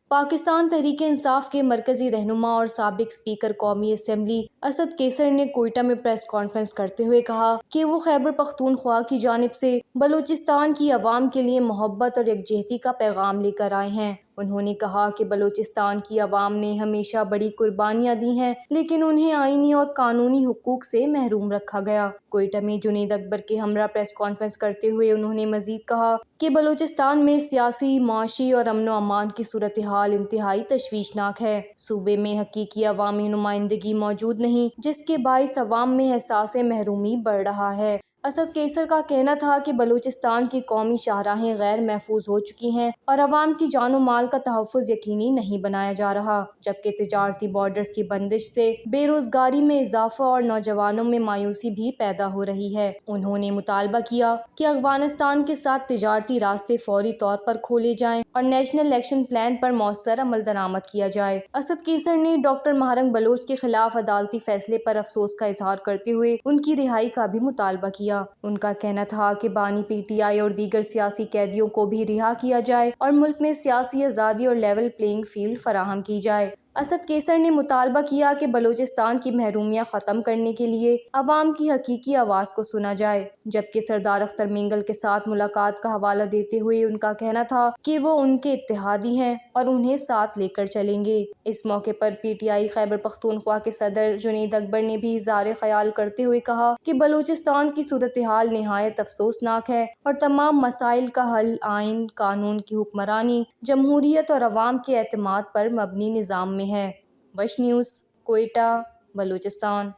پاکستان تحریک انصاف کے مرکزی رہنما اور سابق اسپیکر قومی اسمبلی اسد کیسر نے کوئٹہ میں پریس کانفرنس کرتے ہوئے کہا کہ وہ خیبر پختونخوا کی جانب سے بلوچستان کی عوام کے لیے محبت اور یکجہتی کا پیغام لے کر آئے ہیں۔ انہوں نے کہا کہ بلوچستان کی عوام نے ہمیشہ بڑی قربانیاں دی ہیں، لیکن انہیں آئینی اور قانونی حقوق سے محروم رکھا گیا۔ کوئٹہ میں جنید اکبر کے ہمراہ پریس کانفرنس کرتے ہوئے انہوں نے مزید کہا کہ بلوچستان میں سیاسی، معاشی اور امن و امان کی صورتحال انتہائی تشویشناک ہے۔ صوبے میں حقیقی عوامی نمائندگی موجود نہیں، جس کے باعث عوام میں احساس محرومی بڑھ رہا ہے۔ اسد کیسر کا کہنا تھا کہ بلوچستان کی قومی شاہراہیں غیر محفوظ ہو چکی ہیں اور عوام کی جان و مال کا تحفظ یقینی نہیں بنایا جا رہا، جبکہ تجارتی بارڈرز کی بندش سے بے روزگاری میں اضافہ اور نوجوانوں میں مایوسی بھی پیدا ہو رہی ہے۔ انہوں نے مطالبہ کیا کہ افغانستان کے ساتھ تجارتی راستے فوری طور پر کھولے جائیں اور نیشنل ایکشن پلان پر مؤثر عمل درآمد کیا جائے۔ اسد کیسر نے ڈاکٹر مہرنگ بلوچ کے خلاف عدالتی فیصلے پر افسوس کا اظہار کرتے ہوئے ان کی رہائی کا بھی مطالبہ کیا۔ ان کا کہنا تھا کہ بانی پی ٹی آئی اور دیگر سیاسی قیدیوں کو بھی رہا کیا جائے اور ملک میں سیاسی آزادی اور لیول پلینگ فیلڈ فراہم کی جائے۔ اسد کیسر نے مطالبہ کیا کہ بلوچستان کی محرومیاں ختم کرنے کے لیے عوام کی حقیقی آواز کو سنا جائے، جبکہ سردار اختر مینگل کے ساتھ ملاقات کا حوالہ دیتے ہوئے ان کا کہنا تھا کہ وہ ان کے اتحادی ہیں اور انہیں ساتھ لے کر چلیں گے۔ اس موقع پر P T I Khyber Pakhtunkhwa کے صدر جنید اکبر نے بھی اظہار خیال کرتے ہوئے کہا کہ بلوچستان کی صورتحال نہایت افسوسناک ہے اور تمام مسائل کا حل آئین، قانون کی حکمرانی، جمہوریت اور عوام کے اعتماد پر مبنی نظام میں ہے۔ وش نیوز، کوئٹہ، بلوچستان۔